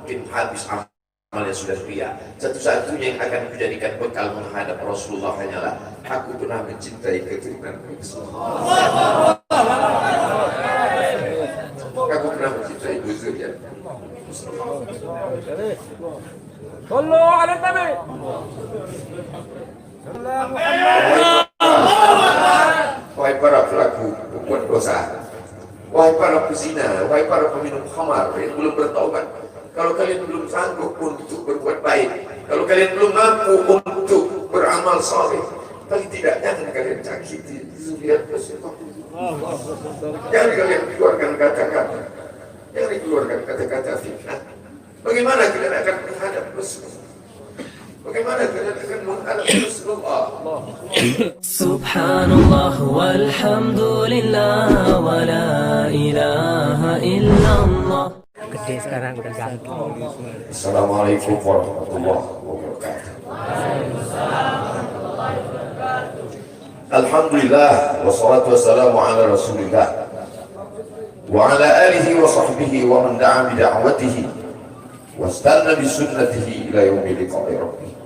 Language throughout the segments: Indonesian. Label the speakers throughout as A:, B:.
A: mungkin habis amalnya sudah ria. Satu-satunya yang akan dijadikan bekal menghadap Rasulullah hanyalah aku pernah mencintai keturunan Rasulullah. Aku pernah mencintai buzurnya.
B: Sallu ala Nabi.
A: Wahai para pelaku pembuat dosa, wahai para pezina, wahai para peminum khamar yang belum bertaubat, kalau kalian belum sanggup untuk berbuat baik, kalau kalian belum mampu untuk beramal saleh, paling tidak jangan kalian cakiti zuriat Rasulullah. Jangan kalian keluarkan kata-kata, jangan dikeluarkan kata-kata fitnah. Bagaimana kalian akan menghadap Rasulullah? Bagaimana kalian akan menghadap Rasulullah?
C: Subhanallah walhamdulillah wa la ilaha illallah. Gede sekarang udah gantung.
A: Assalamualaikum warahmatullahi wabarakatuh. Alhamdulillah wassalatu wassalamu ala Rasulillah wa ala alihi wa sahbihi wa man da'a bi da'watihi wastanna bi sunnatihi ila yaumil liqa'i rabbih.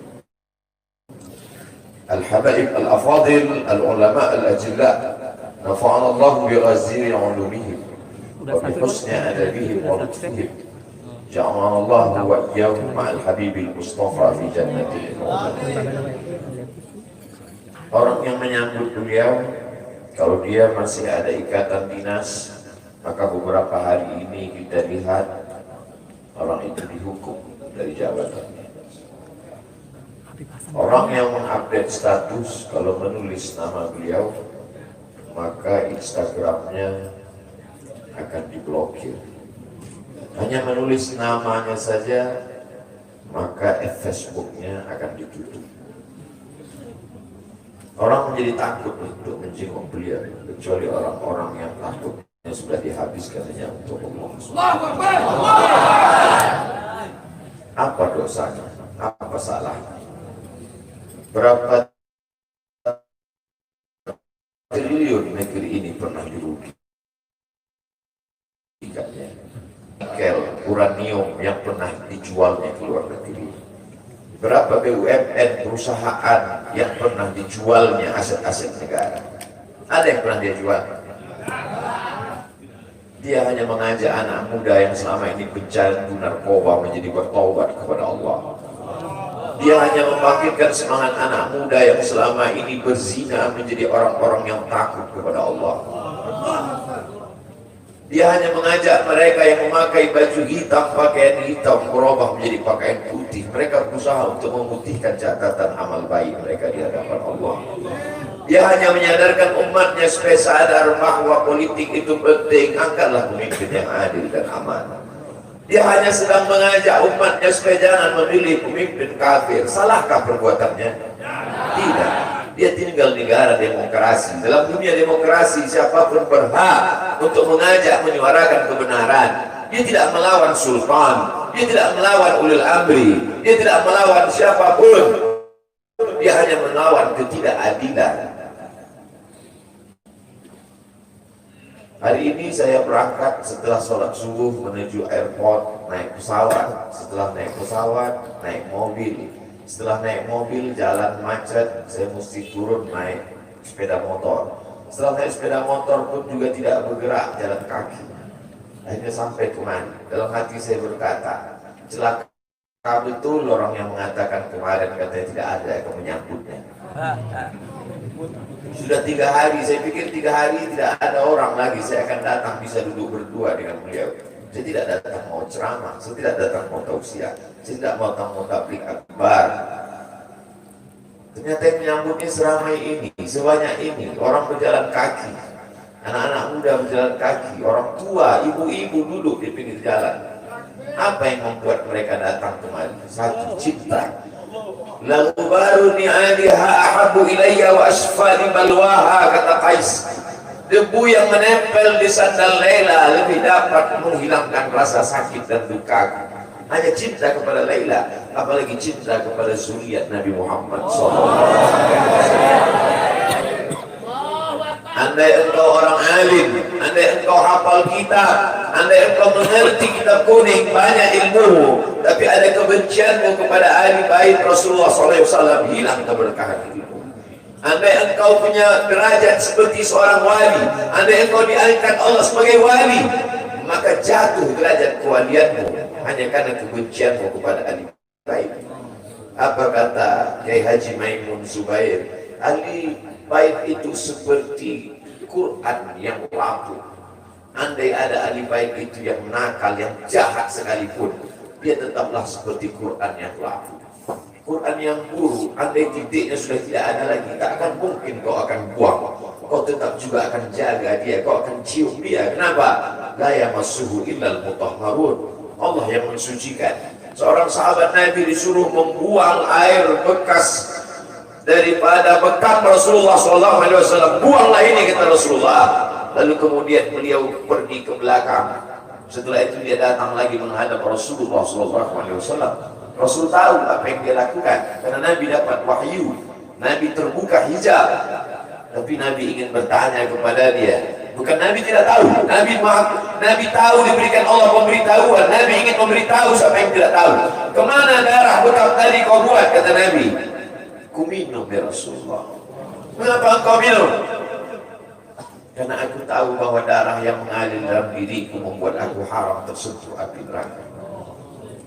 A: Al-habaib al-afadil al-ulama al-ajilla nafa'ana Allah bi ghaziri 'ulumihim wa bi husni adabihim wa lutfihim. Ja'alana Allah wa iyyahum ma'al habibil mustafa fi jannatil Orang yang menyambut beliau, kalau dia masih ada ikatan dinas, maka beberapa hari ini kita lihat orang itu dihukum dari jabatannya. Orang yang mengupdate status, kalau menulis nama beliau, maka Instagramnya akan diblokir. Hanya menulis namanya saja, maka Facebooknya akan ditutup. Orang menjadi takut untuk menjenguk beliau, kecuali orang-orang yang takutnya sudah dihabiskan hanya untuk Allah. Apa dosanya? Apa salahnya? Berapa triliun negeri ini pernah dirugikannya? Nikel, uranium yang pernah dijualnya ke luar negeri. Berapa BUMN perusahaan yang pernah dijualnya aset-aset negara? Ada yang pernah dia jual? Dia hanya mengajak anak muda yang selama ini pecandu narkoba menjadi bertaubat kepada Allah. Dia hanya membangkitkan semangat anak muda yang selama ini berzina menjadi orang-orang yang takut kepada Allah. Dia hanya mengajak mereka yang memakai baju hitam, pakaian hitam, berubah menjadi pakaian putih. Mereka berusaha untuk memutihkan catatan amal baik mereka di hadapan Allah. Dia hanya menyadarkan umatnya supaya sadar bahwa politik itu penting. Angkatlah pemimpin yang adil dan amanah. Dia hanya sedang mengajak umatnya supaya jangan memilih pemimpin kafir. Salahkah perbuatannya? Tidak. Dia tinggal di negara demokrasi. Dalam dunia demokrasi, siapapun berhak untuk mengajak menyuarakan kebenaran. Dia tidak melawan sultan, dia tidak melawan ulil amri, dia tidak melawan siapapun. Dia hanya melawan ketidakadilan. Hari ini saya berangkat setelah sholat subuh menuju airport, naik pesawat. Setelah naik pesawat, naik mobil. Setelah naik mobil, jalan macet, saya mesti turun naik sepeda motor. Setelah naik sepeda motor pun juga tidak bergerak, jalan kaki. Akhirnya sampai kemana? Dalam hati saya berkata, celaka betul orang yang mengatakan kemarin katanya tidak ada yang menyambutnya. Sudah 3 hari, saya pikir 3 hari tidak ada orang lagi, saya akan datang bisa duduk berdua dengan beliau. Saya tidak datang mau ceramah, saya tidak datang mau tausiah, saya tidak mau datang mau tabligh akbar. Ternyata yang menyambutnya seramai ini, sebanyak ini, orang berjalan kaki, anak-anak muda berjalan kaki, orang tua, ibu-ibu duduk di pinggir jalan. Apa yang membuat mereka datang kemari? Satu, cinta. Lagu baru ni'aliha ahabu ilayya wa asfali balwaha, kata Qais. Debu yang menempel di sandal Laila lebih dapat menghilangkan rasa sakit dan duka. Hanya cinta kepada Laila, apalagi cinta kepada zuriat Nabi Muhammad SAW. Andai engkau orang alim, andai engkau hafal kitab, andai engkau mengerti kitab kuning, banyak ilmu, Tapi ada kebencianmu kepada ahli bait Rasulullah SAW, hilang keberkahan hidupmu. Andai engkau punya derajat seperti seorang wali, andai engkau diangkat Allah sebagai wali, maka jatuh derajat kewalianmu hanya karena kebencianmu kepada ahli bait. Apa kata Kiai Haji Maimun Zubair? Ahli bait itu seperti Quran yang lapuk. Andai ada ahli bait itu yang nakal, yang jahat sekalipun, dia tetaplah seperti Quran yang lapuk. Quran yang buruk, andai titiknya sudah tidak ada lagi, tak akan mungkin kau akan buang. Kau tetap juga akan jaga dia, kau akan cium dia. Kenapa? La yamassuhu illal mutahharun. Allah yang mensucikan. Seorang sahabat Nabi disuruh membuang air bekas daripada bekam Rasulullah SAW. Buanglah ini, kata Rasulullah. Lalu kemudian beliau pergi ke belakang. Setelah itu dia datang lagi menghadap Rasulullah SAW. Rasul tahu apa yang dia lakukan karena Nabi dapat wahyu, Nabi terbuka hijab. Tapi Nabi ingin bertanya kepada dia. Bukan Nabi tidak tahu, Nabi tahu, diberikan Allah pemberitahuan. Nabi ingin memberitahu siapa yang tidak tahu. Kemana darah bekam tadi kau buat? Kata Nabi, ku minum ya Rasulullah. Mengapa engkau minum? Karena aku tahu bahwa darah yang mengalir dalam diriku membuat aku haram tersentuh api neraka.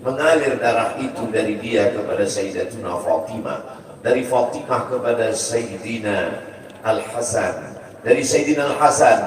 A: Mengalir darah itu dari dia kepada Sayyidatuna Fatimah, dari Fatimah kepada Sayyidina Al-Hasan, dari Sayyidina Al-Hasan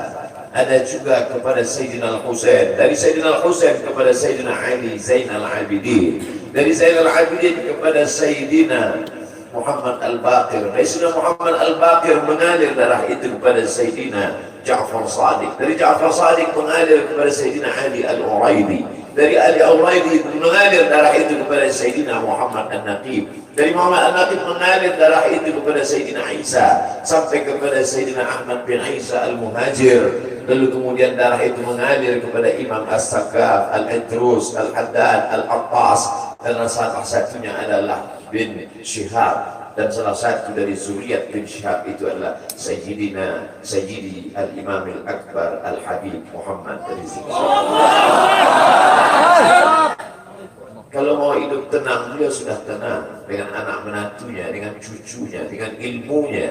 A: ada juga kepada Sayyidina Al-Husain, dari Sayyidina Al-Husain kepada Sayyidina Ali Zainal Abidin, dari Zainal Abidin kepada Sayyidina Muhammad Al-Baqir, dari Sayyidina Muhammad Al-Baqir mengalir darah itu kepada Sayyidina Ja'far Sadiq, dari Ja'far Sadiq mengalir kepada Sayyidina Ali Al-Uraidi, dari Ali Al-Uraidi mengalir darah itu kepada Sayyidina Muhammad An-Naqib, dari Muhammad An-Naqib mengalir darah itu kepada Sayyidina Isa sampai kepada Sayyidina Ahmad bin Isa Al-Muhajir. Lalu kemudian darah itu mengalir kepada Imam As-Sakaf, Al-Idrus, Al-Haddad, Al-Attas, dan salah satunya adalah bin Syihab. Dan salah satu dari zuriat bin Syihab itu adalah Sayyidi Al-Imam Al-Akbar Al-Habib Muhammad Rizik. Kalau mau hidup tenang, beliau sudah tenang dengan anak menantunya, dengan cucunya, dengan ilmunya.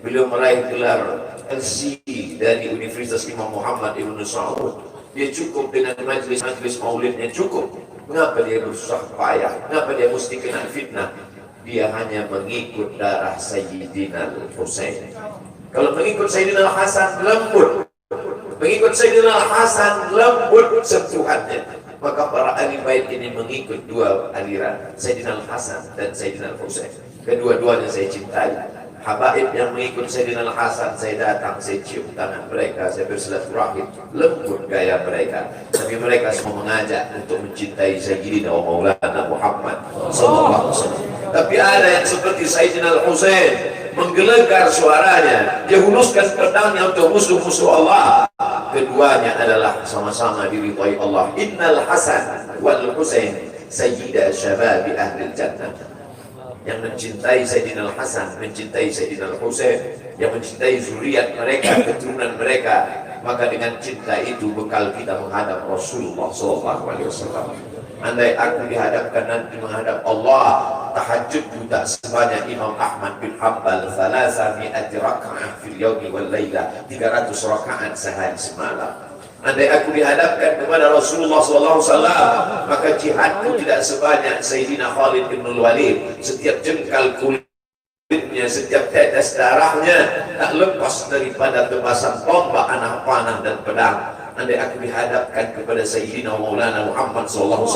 A: Beliau meraih gelar LC dari Universitas Imam Muhammad Ibn Saud. Dia cukup dengan majlis-majlis maulidnya, cukup. Mengapa dia bersusah payah? Mengapa dia mesti kena fitnah? Dia hanya mengikut darah Sayyidina Al-Husain. Kalau mengikut Sayyidina Al-Hasan, lembut. Mengikut Sayyidina Al-Hasan, lembut sentuhannya. Maka para ahli bait ini mengikut dua aliran, Sayyidina Al-Hasan dan Sayyidina Al-Husain. Kedua-duanya saya cintai. Habaib yang mengikut Sayyidina Al-Hasan, saya datang, saya cium tangan mereka, saya bersilaturahim, lembut gaya mereka. Tapi mereka semua mengajak untuk mencintai Sayyidina wa Maulana Muhammad sallallahu alaihi wasallam. Tapi ada yang seperti Sayyidina Al-Husain, menggelegar suaranya, dia huluskan pedangnya untuk musuh-musuh Allah. Keduanya adalah sama-sama diridhai Allah. Innal Hasan wal Husain sayyida syababi ahli jannah. Yang mencintai Sayyidina Al-Hasan, mencintai Sayyidina Al-Husain, yang mencintai zuriat mereka, keturunan mereka, maka dengan cinta itu bekal kita menghadap Rasulullah SAW. Andai aku dihadapkan nanti menghadap Allah, tahajud tak sebanyak Imam Ahmad bin Hanbal, 300 raka'ah fil yawmi wal layla, 300 rakaat sehari semalam. Andai aku dihadapkan kepada Rasulullah SAW, maka jihadku tidak sebanyak Sayyidina Khalid bin Walid. Setiap jengkal kulitnya, setiap tetes darahnya tak lepas daripada tebasan tombak, anak panah dan pedang. Andai aku dihadapkan kepada Sayyidina Maulana Muhammad SAW,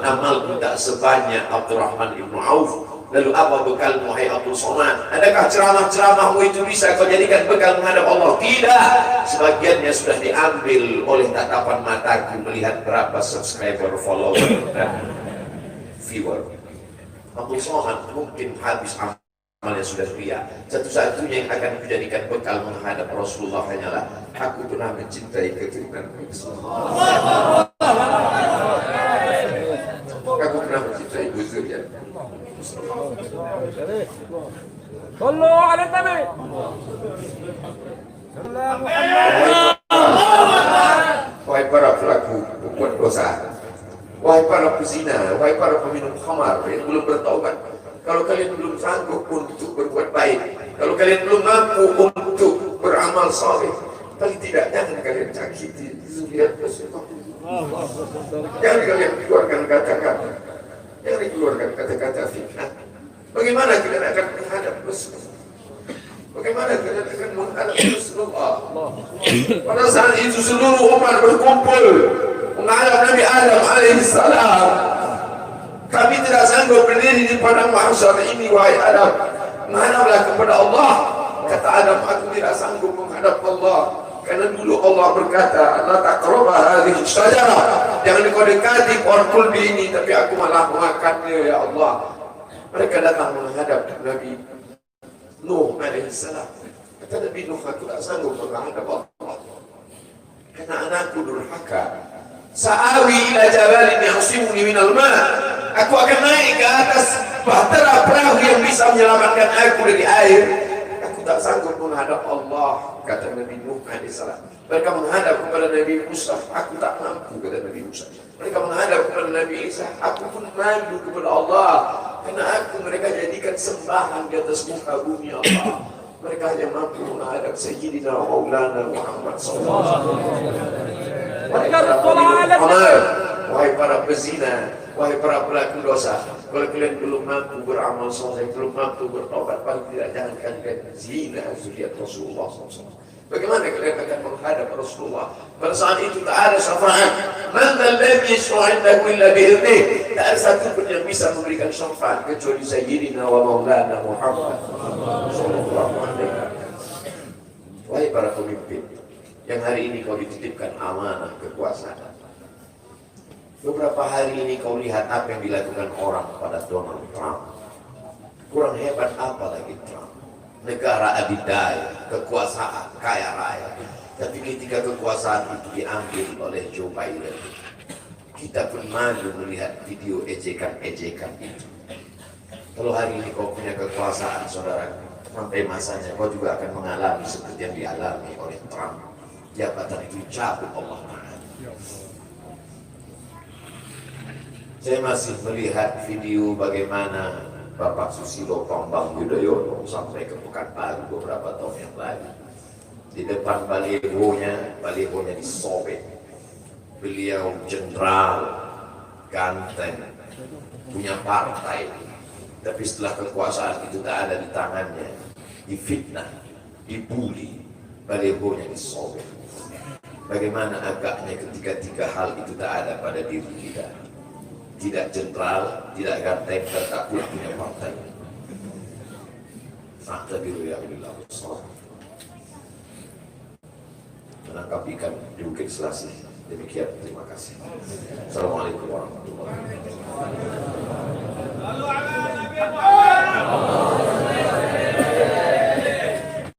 A: amalku tak sebanyak Abdurrahman ibn Auf. Lalu apa bekalmu, hai Abdul Somad? Adakah ceramah-ceramahmu itu bisa kau jadikan bekal menghadap Allah? Tidak. Sebagiannya sudah diambil oleh tatapan mataku melihat berapa subscriber, follower, dan viewer. Abdul Somad mungkin habis amalnya sudah ria. Satu-satunya yang akan dijadikan bekal menghadap Rasulullah hanyalah aku pernah mencintai keturunan Rasulullah. Aku pernah mencintai zuriat.
B: صلوا على النبي.
A: Wahai para pelaku berbuat dosa, Wahai para pezina, wahai para peminum khamar yang belum bertaubat, kalau kalian belum sanggup untuk berbuat baik, kalau kalian belum mampu untuk beramal saleh, paling tidak jangan kalian cakiti zuriat Rasulullah. Jangan kalian keluarkan kata-kata, jangan dikeluarkan kata-kata fitnah. Bagaimana kalian akan menghadap Rasulullah? Bagaimana kalian akan menghadap Rasulullah? Pada saat itu seluruh umat berkumpul menghadap Nabi Adam alaihissalam. Kami tidak sanggup berdiri di padang mahsyar ini, wahai Adam, menghadaplah kepada Allah. Kata Adam, aku tidak sanggup menghadap Allah, karena dulu Allah berkata, la taqrabu hadhihi syajarah, jangan kau dekati pohon kulbi ini, tapi aku malah memakannya, ya Allah. Mereka datang menghadap Nabi Nuh alaihissalam. Kata Nabi Nuh, aku tak sanggup menghadap Allah, karena anakku durhaka. Sa'awi ila jabalin ya'simuni minal ma', aku akan naik ke atas bahtera perahu yang bisa menyelamatkan aku dari air. Aku tak sanggup menghadap Allah, kata Nabi Nuh alaihissalam. Mereka menghadap kepada Nabi Musa, aku tak mampu, kata Nabi Musa. Mereka menghadap kepada Nabi Isa, aku pun malu kepada Allah, karena mereka jadikan sembahan di atas muka bumi Allah. Mereka hanya mampu menghadap Sayyidina Maulana Muhammad SAW. Wahai para pezina, wahai para pelaku dosa, kalau kalian belum mampu beramal soleh, belum mampu bertobat, paling tidak jangan kalian zina zuriat Rasulullah SAW. Bagaimana kalian akan menghadap Rasulullah? Pada saat itu tak ada syafaat. Man alladhi yashfa'u indahu illa bi'idhnih. Tak ada satu pun yang bisa memberikan syafaat kecuali Sayyidina wa Maulana Muhammad sallallahu alaihi wasallam. Wahai para pemimpin yang hari ini kau dititipkan amanah kekuasaan. Beberapa hari ini kau lihat apa yang dilakukan orang pada Donald Trump. Kurang hebat apa lagi Trump? Negara adidaya, kekuasaan, kaya raya. Tapi ketika kekuasaan itu diambil oleh Joe Biden, kita pun malu melihat video ejekan-ejekan itu. Kalau hari ini kau punya kekuasaan, saudara, sampai masanya kau juga akan mengalami seperti yang dialami oleh Trump. Jabatan itu cabut Allah Ta'ala. Saya masih melihat video bagaimana Bapak Susilo Bambang Yudhoyono sampai ke Pekanbaru beberapa tahun yang lalu. Di depan balihonya disobek. Beliau jenderal, ganteng, punya partai. Tapi setelah kekuasaan itu tak ada di tangannya, difitnah, dibully, balihonya disobek. Bagaimana agaknya ketika tiga hal itu tak ada pada diri kita. Tidak jenderal, tidak ganteng, dan tak pula punya partai. Fakta biru yang dilakukan menangkap ikan di Bukit Selasih. Demikian, terima kasih. Assalamualaikum warahmatullahi wabarakatuh.